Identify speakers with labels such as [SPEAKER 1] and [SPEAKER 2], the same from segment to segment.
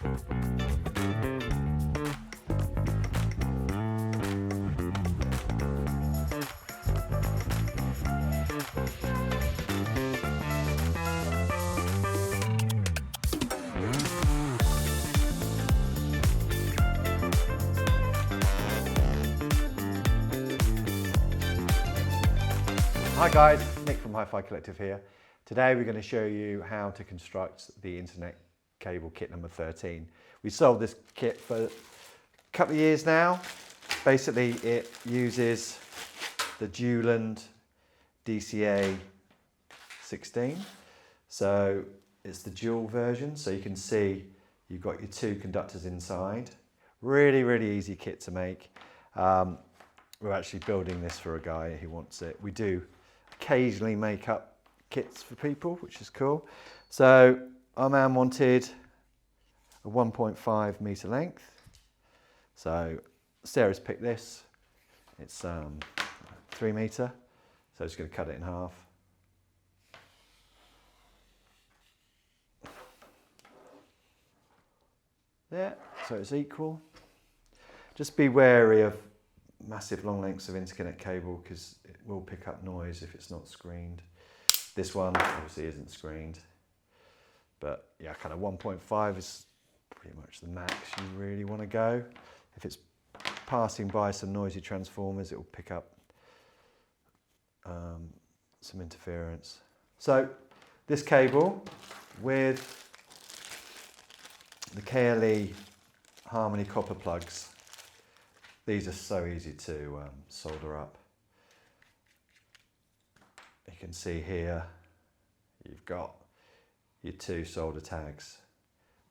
[SPEAKER 1] Hi guys, Nick from HiFi Collective here. Today we're going to show you how to construct the internet cable kit number 13. We sold this kit for a couple of years now. Basically it uses the Duland DCA 16. So it's the dual version, so you can see you've got your two conductors inside. Really easy kit to make. We're actually building this for a guy who wants it. We do occasionally make up kits for people, which is cool. So our man wanted a 1.5 meter length. So Sarah's picked this. It's 3 meter. So I'm just going to cut it in half. There, so it's equal. Just be wary of massive long lengths of interconnect cable because it will pick up noise if it's not screened. This one obviously isn't screened, but yeah, kind of 1.5 is pretty much the max you really want to go. If it's passing by some noisy transformers, it will pick up some interference. So this cable with the KLE Harmony copper plugs, these are so easy to solder up. You can see here you've got your two solder tags.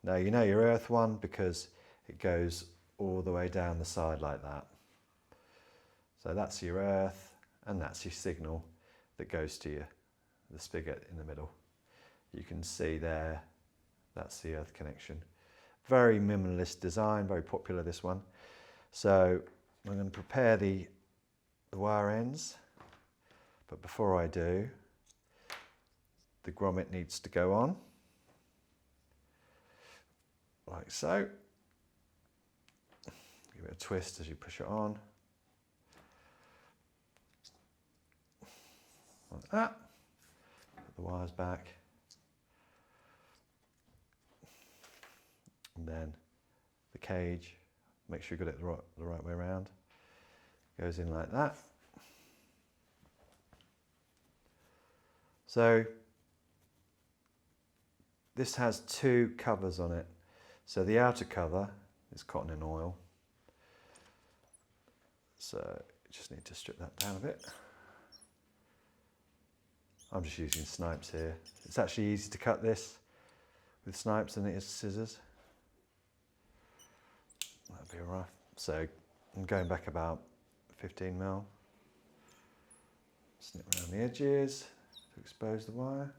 [SPEAKER 1] Now you know your earth one because it goes all the way down the side like that. So that's your earth and that's your signal that goes to the spigot in the middle. You can see there, that's the earth connection. Very minimalist design, very popular this one. So I'm going to prepare the wire ends, but before I do, the grommet needs to go on, like so. Give it a twist as you push it on, like that. Put the wires back, and then the cage. Make sure you got it the right way around. Goes in like that. So this has two covers on it. So the outer cover is cotton and oil. So you just need to strip that down a bit. I'm just using snipes here. It's actually easy to cut this with snipes than it is scissors. That'd be alright. So I'm going back about 15 mil. Snip around the edges to expose the wire.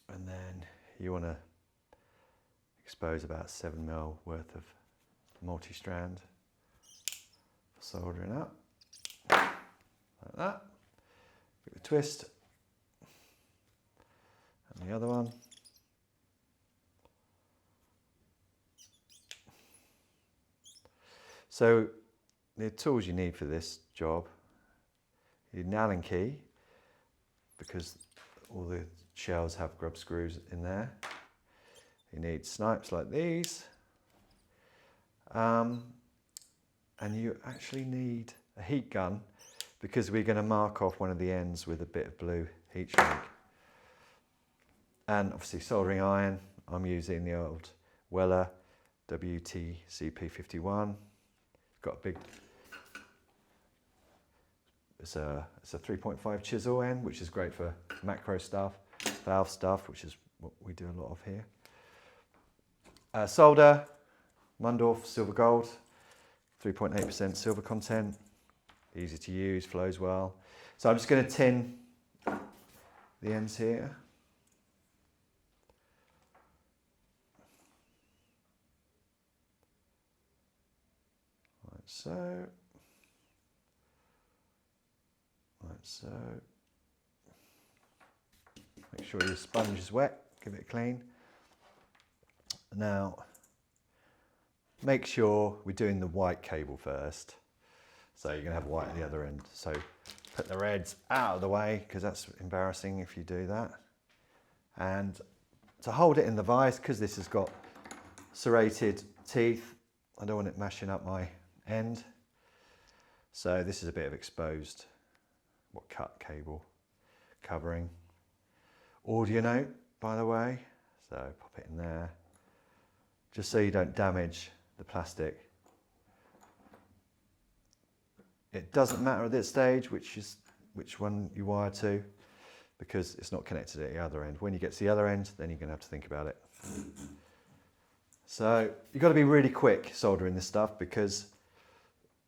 [SPEAKER 1] And then you want to expose about 7 mil worth of multi-strand. Soldering up, like that. Give it a twist. And the other one. So the tools you need for this job, you need an Allen key, because all the shells have grub screws in there. You need snipes like these. And you actually need a heat gun because we're going to mark off one of the ends with a bit of blue heat shrink. And obviously soldering iron, I'm using the old Weller WTCP51. Got a big, it's a 3.5 chisel end, which is great for macro stuff, valve stuff, which is what we do a lot of here. Solder, Mundorf silver gold. 3.8% silver content, easy to use, flows well. So I'm just going to tin the ends here. so. Like so. Make sure your sponge is wet, give it a clean. Now, make sure we're doing the white cable first. So you're going to have white at the other end. So put the reds out of the way, because that's embarrassing if you do that. And to hold it in the vise, because this has got serrated teeth, I don't want it mashing up my end. So this is a bit of exposed, cut cable covering. Audio note, by the way, so pop it in there, just so you don't damage the plastic. It doesn't matter at this stage which one you wire to, because it's not connected at the other end. When you get to the other end, then you're going to have to think about it. So you've got to be really quick soldering this stuff, because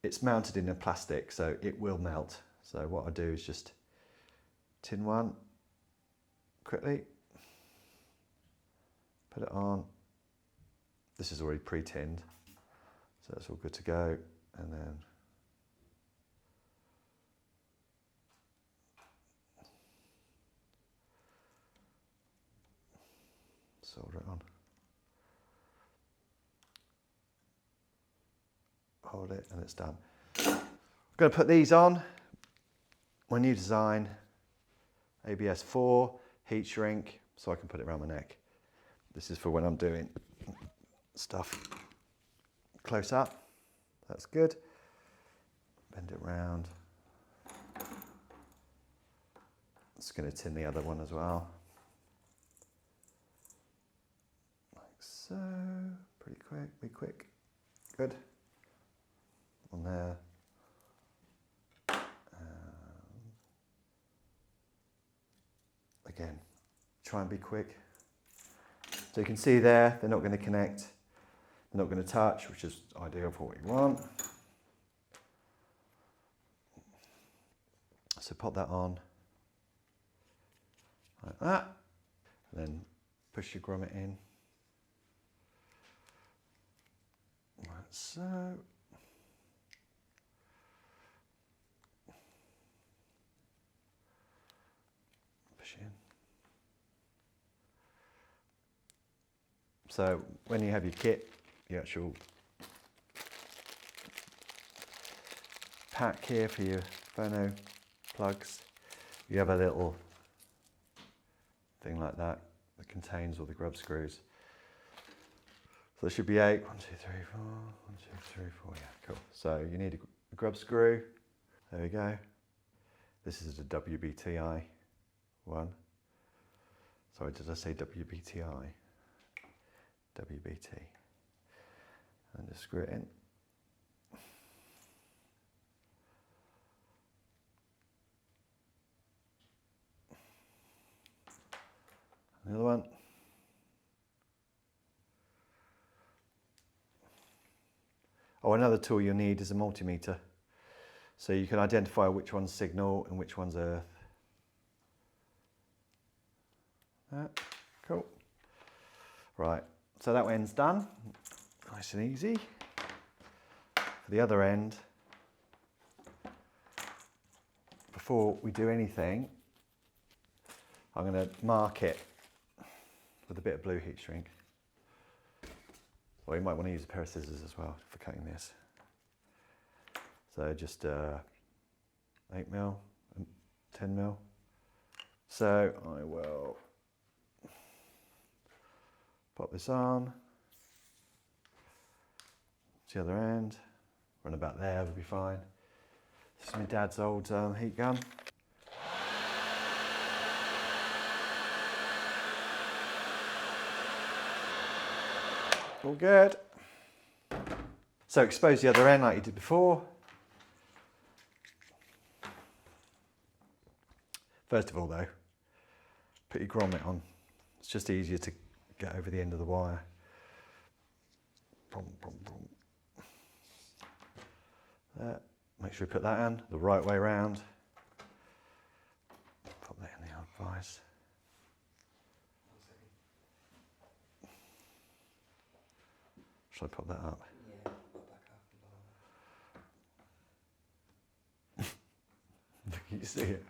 [SPEAKER 1] it's mounted in a plastic, so it will melt. So what I do is just tin one quickly, put it on. This is already pre-tinned, so it's all good to go. And then solder it on. Hold it and it's done. I'm going to put these on. My new design, ABS 4, heat shrink, so I can put it around my neck. This is for when I'm doing stuff close up. That's good. Bend it round. It's going to tin the other one as well. Like so. Pretty quick, be quick. Good. On there. Again, try and be quick. So you can see there, they're not going to connect, they're not going to touch, which is ideal for what you want. So pop that on, like that, and then push your grommet in, like so. Push in. So when you have your kit, the actual pack here for your phono plugs, you have a little thing like that that contains all the grub screws. So there should be 8. 1, 2, 3, 4. 1, 2, 3, 4. Yeah, cool. So you need a grub screw. There we go. This is a WBTI one. Sorry, did I say WBTI? WBT. And just screw it in. Another one. Oh, another tool you'll need is a multimeter. So you can identify which one's signal and which one's earth. Cool. Right, so that end's done. Nice and easy. For the other end, before we do anything, I'm going to mark it with a bit of blue heat shrink. Or you might want to use a pair of scissors as well for cutting this. So just 8mm, 10mm. So I will pop this on. The other end, run about there, will be fine. This is my dad's old heat gun. All good. So expose the other end like you did before. First of all though, put your grommet on. It's just easier to get over the end of the wire. Boom, boom, boom. There. Make sure you put that in the right way round. Pop that in the old vise. Shall I pop that up?
[SPEAKER 2] Yeah, put back half the bar.
[SPEAKER 1] You see it.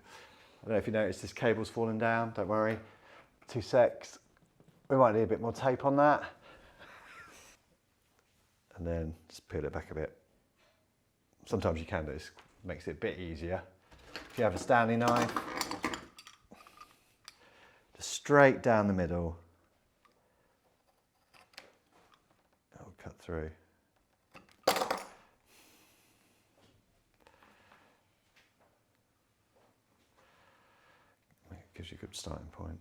[SPEAKER 1] I don't know if you noticed this cable's falling down, don't worry. 2 secs. We might need a bit more tape on that. And then just peel it back a bit. Sometimes you can do this, makes it a bit easier. If you have a Stanley knife, just straight down the middle. That'll cut through. It gives you a good starting point.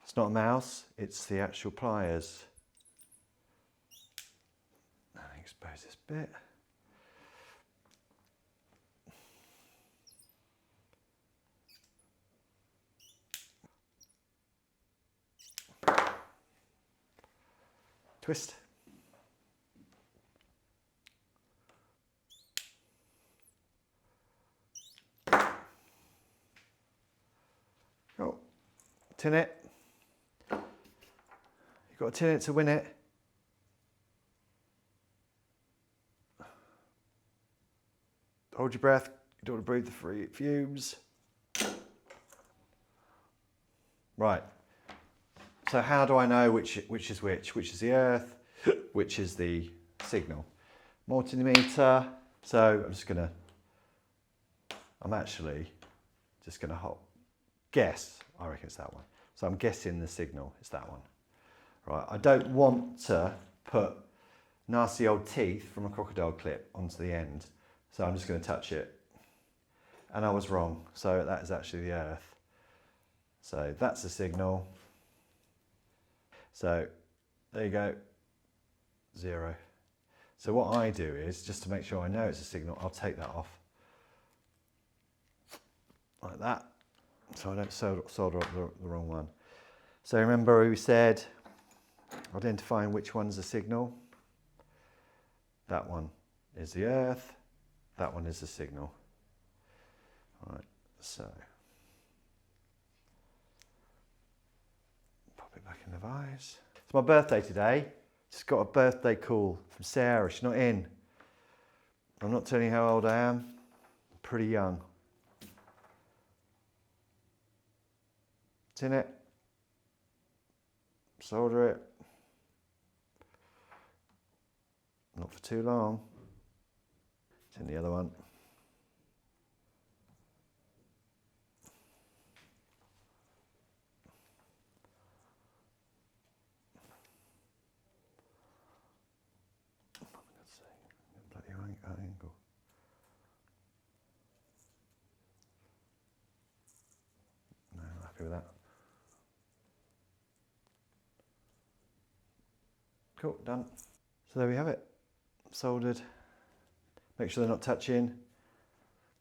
[SPEAKER 1] It's not a mouse, it's the actual pliers. Now expose this bit. Twist. Oh, tin it. You've got to tin it to win it. Hold your breath, you don't want to breathe the free fumes. Right, so how do I know which is which? Which is the earth, which is the signal? Multimeter, so I'm actually just gonna guess, I reckon it's that one. So I'm guessing the signal, it's that one. Right, I don't want to put nasty old teeth from a crocodile clip onto the end. So I'm just going to touch it. And I was wrong. So that is actually the earth. So that's the signal. So there you go, 0. So what I do is, just to make sure I know it's a signal, I'll take that off. Like that. So I don't solder up the wrong one. So remember we said, identifying which one's the signal. That one is the earth, that one is the signal. All right, so pop it back in the vise. It's my birthday today. Just got a birthday call from Sarah, she's not in. I'm not telling you how old I am, I'm pretty young. Tin it, solder it. Not for too long. It's in the other one. Bloody angle. No, I'm happy with that. Cool, done. So there we have it. Soldered. Make sure they're not touching.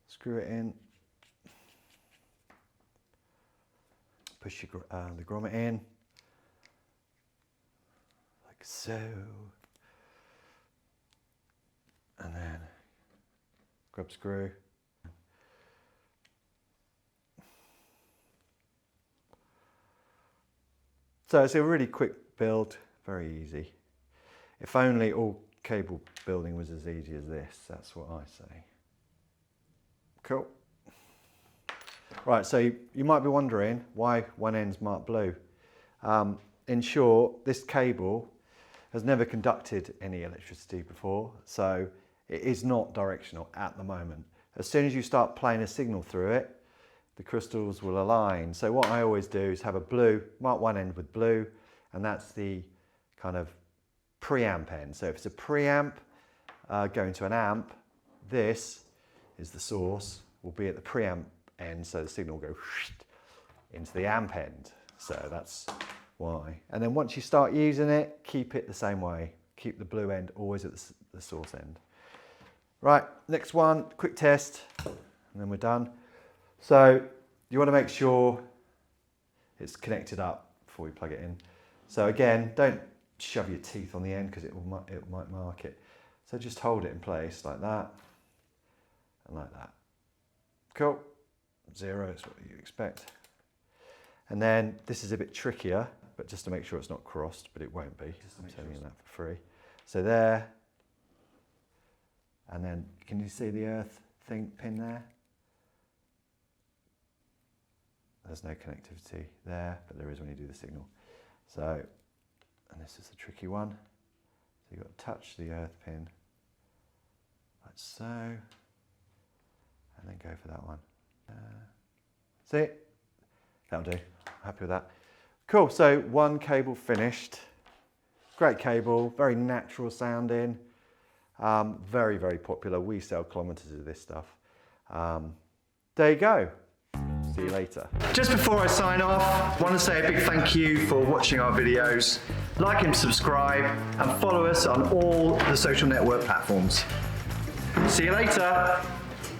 [SPEAKER 1] Screw it in. Push your, the grommet in. Like so. And then grub screw. So it's a really quick build, very easy. If only all cable building was as easy as this, that's what I say. Cool. Right, so you might be wondering why one end's marked blue. In short, this cable has never conducted any electricity before, so it is not directional at the moment. As soon as you start playing a signal through it, the crystals will align. So what I always do is have a blue, mark one end with blue, and that's the kind of preamp end. So if it's a preamp going to an amp, this is the source, will be at the preamp end, so the signal will go into the amp end. So that's why. And then once you start using it, keep it the same way. Keep the blue end always at the source end. Right, next one, quick test, and then we're done. So you want to make sure it's connected up before we plug it in. So again, don't shove your teeth on the end because it might mark it. So just hold it in place like that and like that. Cool. 0 is what you expect. And then this is a bit trickier, but just to make sure it's not crossed, but it won't be. I'm telling you that for free. So there, and then can you see the earth pin there? There's no connectivity there, but there is when you do the signal. So, and this is the tricky one. So you've got to touch the earth pin, like so, and then go for that one. See? That'll do. Happy with that. Cool, so one cable finished. Great cable, very natural sounding. Very, very popular. We sell kilometers of this stuff. There you go. See you later. Just before I sign off, I want to say a big thank you for watching our videos. Like and subscribe, and follow us on all the social network platforms. See you later.